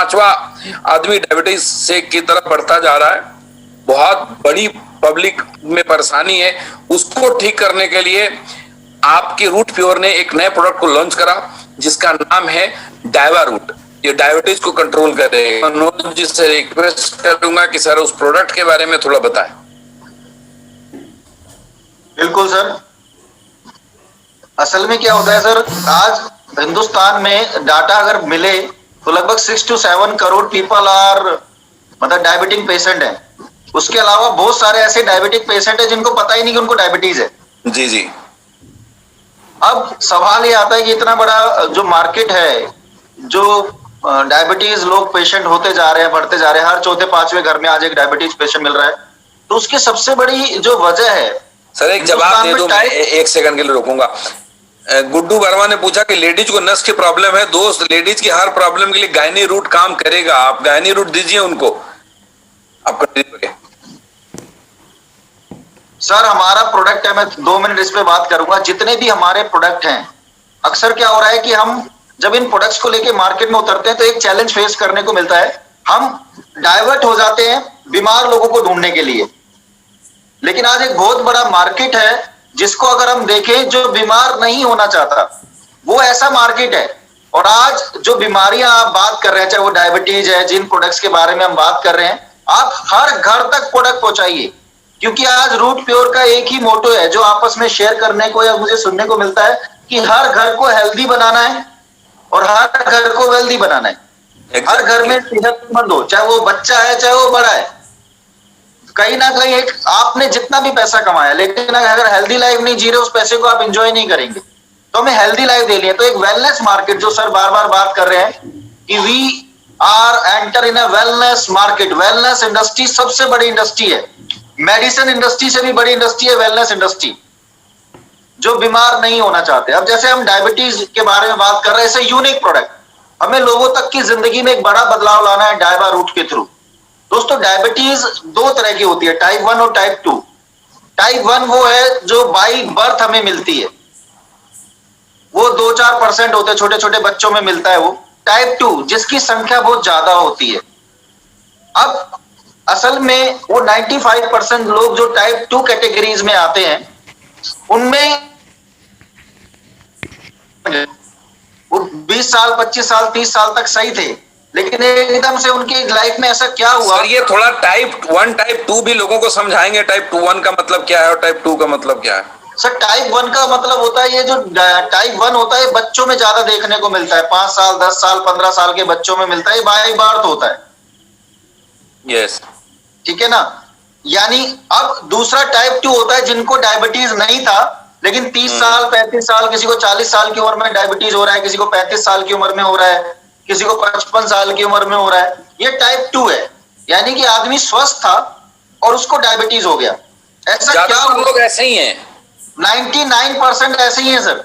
5वां आदमी डायबिटीज से की तरफ बढ़ता जा रहा है। बहुत बड़ी पब्लिक में परेशानी है, उसको ठीक करने के लिए आपके रूट प्योर ने एक नए प्रोडक्ट को लॉन्च करा जिसका नाम है डायवा रूट। ये डायबिटीज को कंट्रोल करेगा। मनोज जी से रिक्वेस्ट करूंगा कि सर उस प्रोडक्ट के बारे में थोड़ा बताएं। बिल्कुल सर। असल में क्या होता है सर, आज हिंदुस्तान में डाटा अगर मिले तो लगभग 6 to 7 करोड़ पीपल आर मतलब डायबिटिक पेशेंट है। उसके अलावा बहुत सारे ऐसे डायबिटिक पेशेंट है जिनको पता ही नहीं कि उनको डायबिटीज है। जी जी। अब सवाल ये आता है कि इतना बड़ा जो मार्केट है, जो डायबिटीज लोग पेशेंट होते जा रहे हैं, बढ़ते जा रहे हैं, हर चौथे पांचवें घर में आज एक डायबिटीज पेशेंट मिल रहा है, तो उसकी सबसे बड़ी जो वजह है। सर एक जवाब दे दो, मैं एक सेकंड के लिए रोकूंगा। गुड्डू वर्मा ने पूछा कि लेडीज को नस की प्रॉब्लम है। दोस्त, लेडीज की हर प्रॉब्लम के लिए गायनी रूट काम करेगा। आप गायनी रूट दीजिए उनको। आपका सर हमारा प्रोडक्ट है, मैं 2 मिनट इस पे बात करूंगा। जितने भी हमारे प्रोडक्ट हैं, अक्सर क्या हो रहा है कि हम जब इन प्रोडक्ट्स को लेके मार्केट में उतरते हैं तो एक चैलेंज फेस करने को मिलता है। हम डाइवर्ट हो जाते हैं बीमार लोगों को ढूंढने के लिए, लेकिन आज एक बहुत बड़ा मार्केट है जिसको अगर हम देखें, जो बीमार नहीं होना चाहता वो ऐसा मार्केट है। और आज जो बीमारियां आप बात कर रहे हैं, चाहे वो डायबिटीज है, जिन प्रोडक्ट्स के बारे में हम बात कर रहे हैं, आप हर घर तक प्रोडक्ट पहुंचाइए। क्योंकि आज रूट प्योर का एक ही मोटो है जो आपस में शेयर करने को या मुझे सुनने को मिलता है कि हर घर को हेल्दी बनाना है और हर घर को वेल्दी बनाना है। हर घर में सेहतमंद हो, चाहे वो बच्चा है चाहे वो बड़ा है। कहीं ना कहीं एक आपने जितना भी पैसा कमाया, लेकिन अगर हेल्दी लाइफ नहीं जी रहे, उस पैसे को आप एंजॉय नहीं करेंगे। तो हमें हेल्दी लाइफ देनी है। तो एक वेलनेस मार्केट, जो सर बार बार बात कर रहे हैं कि we are enter in a wellness market. Wellness industry सबसे बड़ी इंडस्ट्री है, मेडिसिन इंडस्ट्री से भी बड़ी इंडस्ट्री है वेलनेस इंडस्ट्री, जो बीमार नहीं होना चाहते। अब जैसे हम डायबिटीज के बारे में बात कर रहे हैं, ऐसे यूनिक प्रोडक्ट, हमें लोगों तक की जिंदगी में एक बड़ा बदलाव लाना है डायबा रूट के थ्रू। दोस्तों, डायबिटीज 2 तरह की होती है, टाइप 1 और टाइप 2। टाइप 1 वो है जो बाई बर्थ हमें मिलती है, वो 2-4% होते हैं, छोटे छोटे बच्चों में मिलता है वो। टाइप 2 जिसकी संख्या बहुत ज्यादा होती है। अब असल में वो 95% लोग जो टाइप 2 कैटेगरीज में आते हैं, उनमें वो 20 साल 25 साल 30 साल तक सही थे, लेकिन एकदम से उनकी लाइफ में ऐसा क्या हुआ। सर ये थोड़ा टाइप 1 टाइप 2 भी लोगों को समझाएंगे। टाइप 1 का मतलब क्या है और टाइप 2 का मतलब क्या है? सर टाइप 1 का मतलब होता है, ये जो टाइप 1 होता है बच्चों में ज्यादा देखने को मिलता है, 5 साल 10 साल 15 साल के बच्चों में मिलता है, बाय बर्थ होता है। यस, ठीक है ना। यानी अब दूसरा टाइप 2 होता है जिनको डायबिटीज नहीं था, लेकिन 30 साल 35 साल, किसी को 40 साल की उम्र में डायबिटीज हो रहा है, किसी को 35 साल की उम्र में हो रहा है, किसी को 55 साल की उम्र में हो रहा है। ये टाइप 2 है, यानी कि आदमी स्वस्थ था और उसको डायबिटीज हो गया। ऐसा क्या लोग ऐसे ही हैं? 99% ऐसे ही हैं सर।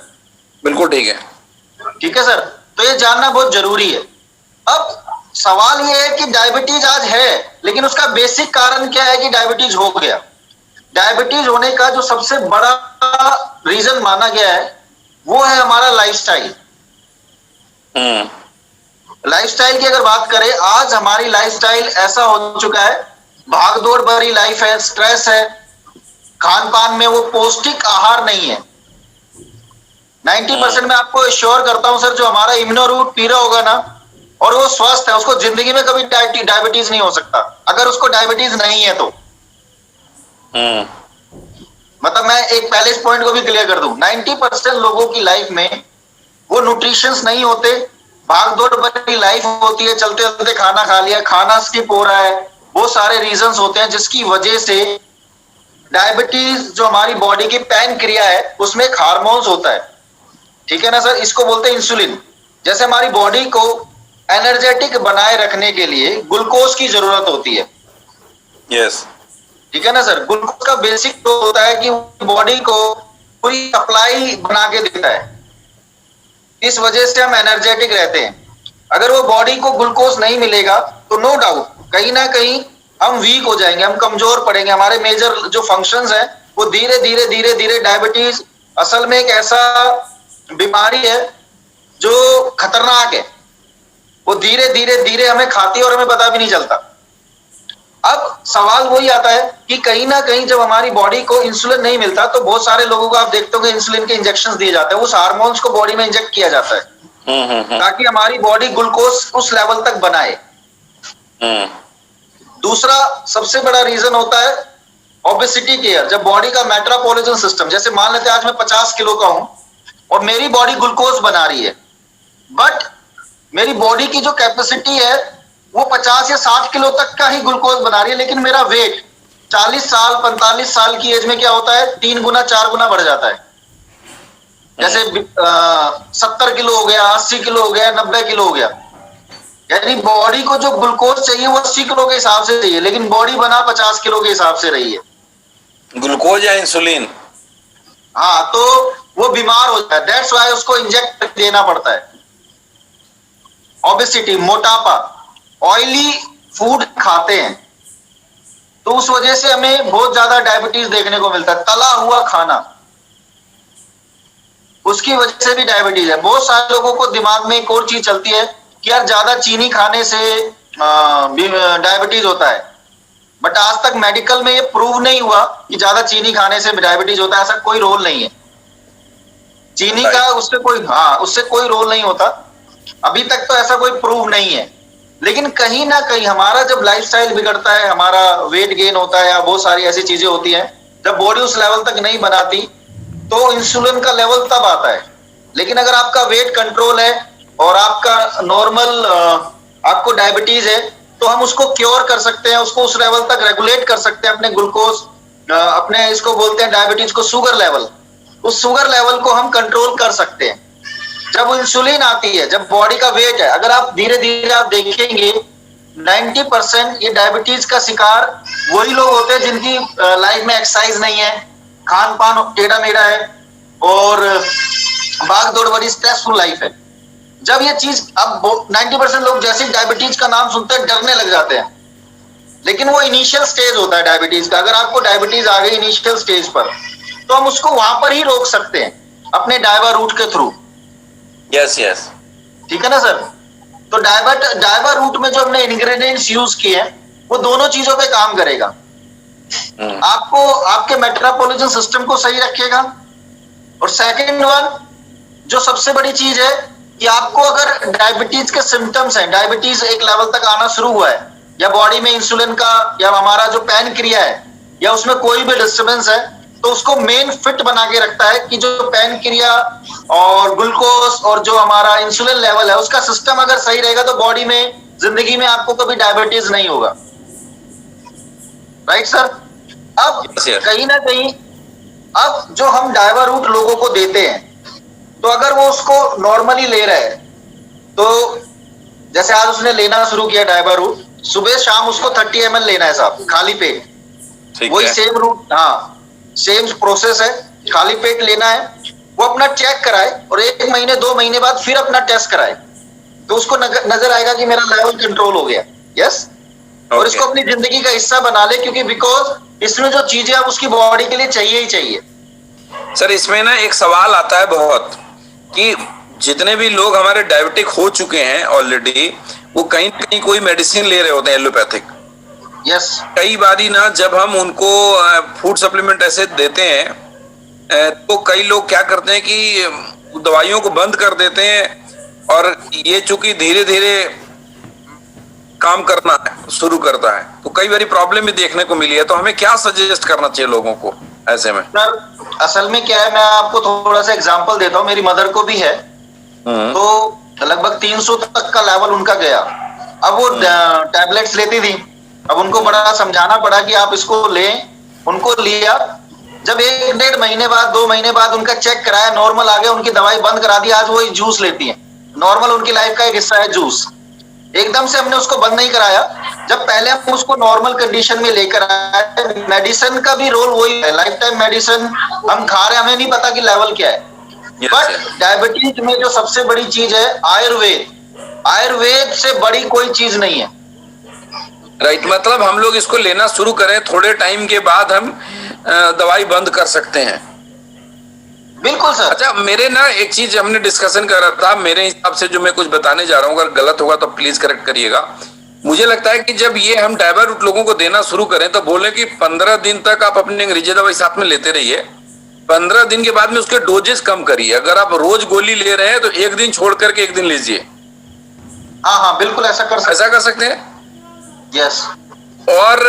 बिल्कुल ठीक है। ठीक है सर, तो ये जानना बहुत जरूरी है। अब सवाल ये है कि डायबिटीज आज है, लेकिन उसका बेसिक कारण क्या है कि डायबिटीज हो गया। डायबिटीज होने का जो सबसे बड़ा रीजन माना गया है वो है हमारा लाइफस्टाइल। लाइफस्टाइल की अगर बात करें, आज हमारी लाइफस्टाइल ऐसा हो चुका है, भागदौड़ भरी लाइफ है, स्ट्रेस है, खान पान में वो पौष्टिक आहार नहीं है। 90% मैं आपको एश्योर करता हूं सर, जो हमारा इम्यूनो रूट पी रहा होगा ना और वो स्वस्थ है, उसको जिंदगी में कभी डायबिटीज नहीं हो सकता, अगर उसको डायबिटीज नहीं है तो। मतलब मैं एक पहले इस पॉइंट को भी क्लियर कर दूं, 90% लोगों की लाइफ में वो न्यूट्रिशंस नहीं होते, भागदौड़ भरी लाइफ होती है, चलते चलते खाना खा लिया, खाना स्किप हो रहा है, बहुत सारे रीजंस होते हैं जिसकी वजह से डायबिटीज, जो हमारी बॉडी की पैनक्रिया है, उसमें एक हार्मोन्स होता है। ठीक है ना सर, इसको बोलते हैं इंसुलिन। जैसे हमारी बॉडी को एनर्जेटिक बनाए रखने के लिए ग्लूकोज की जरूरत होती है। यस, ठीक है ना सर, ग्लूकोज का बेसिक तो होता है कि बॉडी को पूरी सप्लाई बना के देता है, इस वजह से हम एनर्जेटिक रहते हैं। अगर वो बॉडी को ग्लूकोज नहीं मिलेगा तो नो डाउट कहीं ना कहीं हम वीक हो जाएंगे, हम कमजोर पड़ेंगे, हमारे मेजर जो फंक्शंस हैं वो धीरे धीरे धीरे धीरे। डायबिटीज असल में एक ऐसा बीमारी है जो खतरनाक है, वो धीरे धीरे धीरे हमें खाती है और हमें पता भी नहीं चलता। अब सवाल वही आता है कि कहीं ना कहीं जब हमारी बॉडी को इंसुलिन नहीं मिलता तो बहुत सारे लोगों को आप देखते हो कि इंसुलिन के इंजेक्शन दिए जाते हैं, उस हार्मोन्स को बॉडी में इंजेक्ट किया जाता है ताकि हमारी बॉडी ग्लूकोज उस लेवल तक बनाए। दूसरा सबसे बड़ा रीजन होता है ओबेसिटी केयर। जब बॉडी का मेटाबॉलिज्म सिस्टम, जैसे मान लेते हैं आज मैं 50 किलो का हूं और मेरी बॉडी ग्लूकोज बना रही है, बट मेरी बॉडी की जो कैपेसिटी है वो 50 या 60 किलो तक का ही ग्लूकोज बना रही है, लेकिन मेरा वेट 40 साल 45 साल की एज में क्या होता है, 3 गुना 4 गुना बढ़ जाता है। जैसे 70 किलो हो गया, 80 किलो हो गया, 90 किलो हो गया। यानी बॉडी को जो ग्लूकोज चाहिए वो 80 किलो के हिसाब से चाहिए, लेकिन बॉडी बना 50 किलो के हिसाब से रही है। ग्लूकोज या इंसुलिन, हाँ, तो वो बीमार हो जाता है, दैट्स वाई उसको इंजेक्ट देना पड़ता है। ओबेसिटी, मोटापा, ऑयली फूड खाते हैं तो उस वजह से हमें बहुत ज्यादा डायबिटीज देखने को मिलता है। तला हुआ खाना, उसकी वजह से भी डायबिटीज है। बहुत सारे लोगों को दिमाग में एक और चीज चलती है कि यार ज्यादा चीनी खाने से डायबिटीज होता है, बट आज तक मेडिकल में ये प्रूव नहीं हुआ कि ज्यादा चीनी खाने से डायबिटीज होता है। ऐसा कोई रोल नहीं है चीनी का, उससे कोई रोल नहीं होता। अभी तक तो ऐसा कोई प्रूव नहीं है। लेकिन कहीं ना कहीं हमारा जब लाइफस्टाइल बिगड़ता है, हमारा वेट गेन होता है या बहुत सारी ऐसी चीजें होती हैं, जब बॉडी उस लेवल तक नहीं बनाती तो इंसुलिन का लेवल तब आता है। लेकिन अगर आपका वेट कंट्रोल है और आपका नॉर्मल आपको डायबिटीज है तो हम उसको क्योर कर सकते हैं, उसको उस लेवल तक रेगुलेट कर सकते हैं। अपने ग्लूकोज, अपने इसको बोलते हैं डायबिटीज को शुगर लेवल, उस शुगर लेवल को हम कंट्रोल कर सकते हैं। जब इंसुलिन आती है, जब बॉडी का वेट है, अगर आप धीरे धीरे आप देखेंगे 90% ये डायबिटीज का शिकार वही लोग होते हैं जिनकी लाइफ में एक्सरसाइज नहीं है, खान पान टेढ़ा मेढ़ा है और भाग दौड़ बड़ी स्ट्रेसफुल लाइफ है। जब ये चीज, अब 90% लोग जैसे डायबिटीज का नाम सुनते हैं डरने लग जाते हैं, लेकिन वो इनिशियल स्टेज होता है डायबिटीज का। अगर आपको डायबिटीज आ गई इनिशियल स्टेज पर तो हम उसको वहां पर ही रोक सकते हैं अपने डायवा रूट के थ्रू। यस यस, ठीक है ना सर। तो डायवा रूट में जो हमने इंग्रेडिएंट्स यूज किए हैं वो दोनों चीजों पे काम करेगा। आपको आपके मेटाबॉलिज्म सिस्टम को सही रखेगा, और सेकंड वन जो सबसे बड़ी चीज है कि आपको अगर डायबिटीज के सिम्टम्स हैं, डायबिटीज एक लेवल तक आना शुरू हुआ है या बॉडी में इंसुलिन का या हमारा जो पैनक्रिया है या उसमें कोई भी डिस्टर्बेंस है, तो उसको मेन फिट बना के रखता है कि जो पैनक्रिया और ग्लूकोज और जो हमारा इंसुलिन लेवल है उसका सिस्टम अगर सही रहेगा तो बॉडी में, जिंदगी में आपको कभी डायबिटीज नहीं होगा। Right sir. अब कहीं ना कहीं अब जो हम डायवा रूट लोगों को देते हैं, तो अगर वो उसको नॉर्मली ले रहे हैं, तो जैसे आज उसने लेना शुरू किया डायवा रूट, सुबह शाम उसको 30 ml लेना है साहब, खाली पेट। वही सेम रूट, हाँ सेम प्रोसेस है, खाली पेट लेना है। वो अपना चेक कराए और 1 महीने 2 महीने बाद फिर अपना टेस्ट कराए, तो उसको नजर आएगा कि मेरा लेवल कंट्रोल हो गया। यस। और इसको अपनी जिंदगी का हिस्सा बना ले, क्योंकि बिकॉज इसमें जो चीजें अब उसकी बॉडी के लिए चाहिए ही चाहिए। सर इसमें ना एक सवाल आता है बहुत कि जितने भी लोग हमारे डायबिटिक हो चुके हैं ऑलरेडी, वो कहीं ना कहीं कोई मेडिसिन ले रहे होते हैं एलोपैथिक। यस। कई बारी ना जब हम उनको फूड सप्लीमेंट ऐसे देते हैं तो कई लोग क्या करते हैं कि दवाइयों को बंद कर देते हैं, और ये चूंकि धीरे धीरे काम करना शुरू करता है तो कई बारी प्रॉब्लम भी देखने को मिली है। तो हमें क्या सजेस्ट करना चाहिए लोगों को ऐसे में? सर असल में क्या है, मैं आपको थोड़ा सा एग्जांपल देता हूँ। मेरी मदर को भी है, तो लगभग 300 तक का लेवल उनका गया। अब वो टैबलेट्स लेती थी, अब उनको बड़ा समझाना पड़ा कि आप इसको लें। उनको लिया, जब 1-1.5 महीने बाद 2 महीने बाद उनका चेक कराया, नॉर्मल आ गया, उनकी दवाई बंद करा दी। आज वो जूस लेती है, नॉर्मल उनकी लाइफ का एक हिस्सा है जूस। एकदम से हमने उसको बंद नहीं कराया, जब पहले हम उसको नॉर्मल कंडीशन में लेकर आए। मेडिसिन का भी रोल वही है, लाइफ टाइम मेडिसिन हम खा रहे हैं, हमें नहीं पता कि लेवल क्या है। बट डायबिटीज में जो सबसे बड़ी चीज है आयुर्वेद, आयुर्वेद से बड़ी कोई चीज नहीं है। राइट, मतलब हम लोग इसको लेना शुरू करें, थोड़े टाइम के बाद हम दवाई बंद कर सकते हैं। बिल्कुल सर। अच्छा, मेरे ना एक चीज हमने डिस्कशन कर रहा था, मेरे हिसाब से जो मैं कुछ बताने जा रहा हूँ, अगर गलत होगा तो प्लीज करेक्ट करिएगा। मुझे लगता है कि जब ये हम डाइवर रूट लोगों को देना शुरू करें तो बोले कि 15 दिन तक आप अपनी अंग्रेजी दवाई साथ में लेते रहिए, 15 दिन के बाद में उसके डोजेस कम करिए। अगर आप रोज गोली ले रहे हैं तो एक दिन छोड़ करके एक दिन लीजिए। हाँ हाँ बिल्कुल ऐसा कर सकते। ऐसा कर सकते हैं। यस। और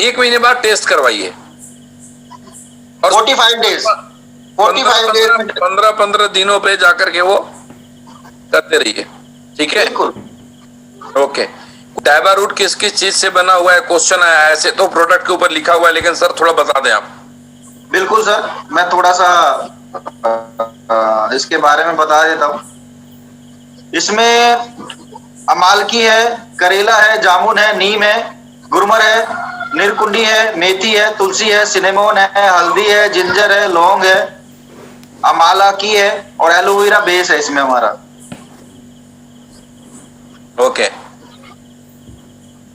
1 महीने बाद टेस्ट करवाइए और 45 डेज 45 डेज में 15 दिनों पे जाकर के वो करते रहिए। ठीक है, बिल्कुल। ओके। डाइवा रूट किस किस चीज से बना हुआ है, क्वेश्चन आया है। ऐसे तो प्रोडक्ट के ऊपर लिखा हुआ है, लेकिन सर थोड़ा बता दें आप। बिल्कुल सर, मैं थोड़ा सा इसके बारे में बता देता हूँ। इसमें अमालकी है, करेला है, जामुन है, नीम है, गुरमर है, निरकुंडी है, मेथी है, तुलसी है, सिनेमोन है, हल्दी है, जिंजर है, लौंग है, अमालकी है और एलोवेरा बेस है इसमें हमारा। ओके।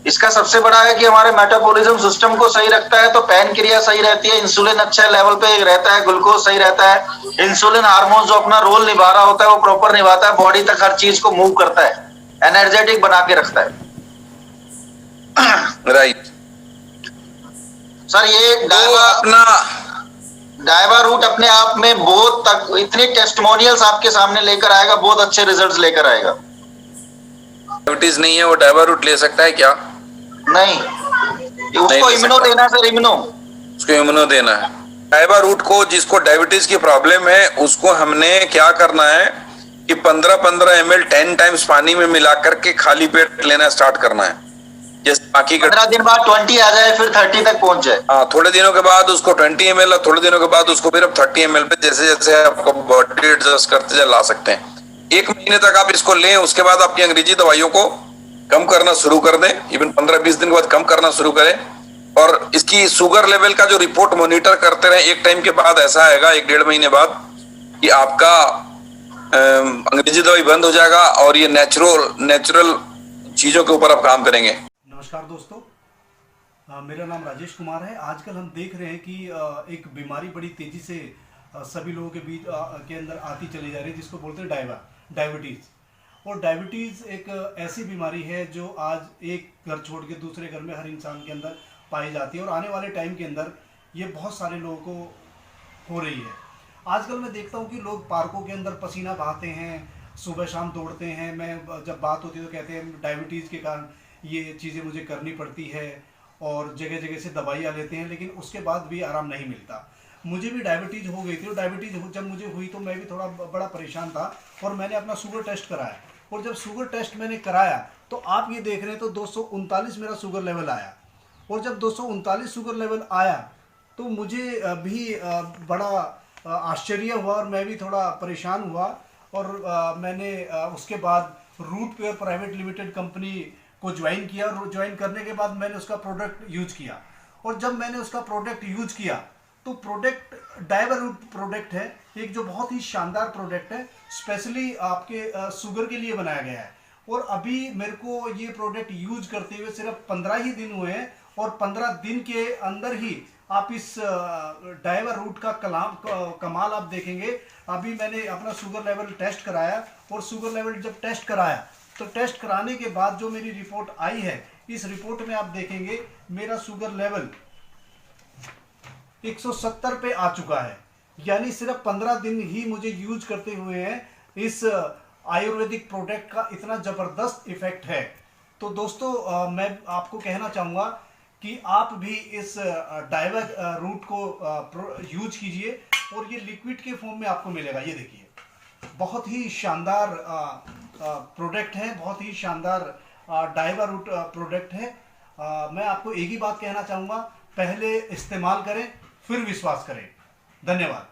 इसका सबसे बड़ा है कि हमारे मेटाबॉलिज्म सिस्टम को सही रखता है, तो पैनक्रिया सही रहती है, इंसुलिन अच्छा लेवल पे रहता है, ग्लूकोज सही रहता है, इंसुलिन हार्मोन जो अपना रोल निभा रहा होता है वो प्रॉपर निभाता है, बॉडी तक हर चीज को मूव करता है, एनर्जेटिक बना के रखता है। राइट सर ये तो अपना डाइवा रूट अपने आप में बहुत तक इतनी टेस्टिमोनियल्स आपके सामने लेकर आएगा, बहुत अच्छे रिजल्ट्स लेकर आएगा। डायबिटीज नहीं है वो डाइवा रूट ले सकता है क्या? नहीं, उसको ले इम्यूनो सकता। देना सर, इम्यूनो। उसको इम्यूनो देना है। डाइवा रूट को जिसको डायबिटीज की प्रॉब्लम है उसको हमने क्या करना है कि 15-15 ml 10 टाइम्स पानी में मिला करके खाली पेट लेना स्टार्ट करना है। जैसे बाकी 15 दिन बाद 20 आ जाए, फिर 30 तक पहुंच जाए। हाँ, थोड़े दिनों के बाद उसको 20 ml और थोड़े दिनों के बाद उसको फिर अब 30 ml पे जैसे जैसे आपको बॉडी एडजस्ट करते ला सकते हैं। 1 महीने तक आप इसको लें, उसके बाद आपकी अंग्रेजी दवाइयों को कम करना शुरू कर दें। इवन 15-20 दिन के बाद कम करना शुरू करें और इसकी शुगर लेवल का जो रिपोर्ट मॉनिटर करते रहे। एक टाइम के बाद ऐसा आएगा 1-1.5 महीने बाद कि आपका अंग्रेजी दवाई बंद हो जाएगा और ये नेचुरल चीजों के ऊपर आप काम करेंगे। नमस्कार दोस्तों, मेरा नाम राजेश कुमार है। आजकल हम देख रहे हैं कि एक बीमारी बड़ी तेजी से सभी लोगों के बीच के अंदर आती चली जा रही है, जिसको बोलते हैं डायबिटीज़। और डायबिटीज़ एक ऐसी बीमारी है जो आज एक घर छोड़ के दूसरे घर में हर इंसान के अंदर पाई जाती है और आने वाले टाइम के अंदर ये बहुत सारे लोगों को हो रही है। आजकल मैं देखता हूँ कि लोग पार्कों के अंदर पसीना बहाते हैं, सुबह शाम दौड़ते हैं। मैं जब बात होती है तो कहते हैं डायबिटीज़ के कारण ये चीज़ें मुझे करनी पड़ती है और जगह जगह से दवाइयाँ लेते हैं, लेकिन उसके बाद भी आराम नहीं मिलता। मुझे भी डायबिटीज़ हो गई थी और डायबिटीज़ जब मुझे हुई तो मैं भी थोड़ा बड़ा परेशान था और मैंने अपना शुगर टेस्ट कराया। और जब शुगर टेस्ट मैंने कराया तो आप ये देख रहे हैं तो 239 मेरा शुगर लेवल आया। और जब 239 शुगर लेवल आया तो मुझे भी बड़ा आश्चर्य हुआ और मैं भी थोड़ा परेशान हुआ। और मैंने उसके बाद root pure private limited company को ज्वाइन किया और ज्वाइन करने के बाद मैंने उसका प्रोडक्ट यूज किया। और जब मैंने उसका प्रोडक्ट यूज किया तो प्रोडक्ट डाइवा रूट प्रोडक्ट है, एक जो बहुत ही शानदार प्रोडक्ट है, स्पेशली आपके शुगर के लिए बनाया गया है। और अभी मेरे को ये प्रोडक्ट यूज करते हुए सिर्फ 15 ही दिन हुए हैं और 15 दिन के अंदर ही आप इस डाइवा रूट का कमाल आप देखेंगे। अभी मैंने अपना शुगर लेवल टेस्ट कराया और शुगर लेवल जब टेस्ट कराया तो टेस्ट कराने के बाद जो मेरी रिपोर्ट आई है, इस रिपोर्ट में आप देखेंगे मेरा शुगर लेवल 170 पे आ चुका है। यानी सिर्फ 15 दिन ही मुझे यूज करते हुए हैं इस आयुर्वेदिक प्रोडक्ट का इतना जबरदस्त इफेक्ट है। तो दोस्तों मैं आपको कहना चाहूँगा कि आप भी इस डाइवा रूट को यूज कीजिए और ये लिक्विड के फॉर्म में आपको मिलेगा। ये देखिए, बहुत ही शानदार प्रोडक्ट है, बहुत ही शानदार डाइवा रूट प्रोडक्ट है। मैं आपको एक ही बात कहना चाहूँगा, पहले इस्तेमाल करें फिर विश्वास करें। धन्यवाद।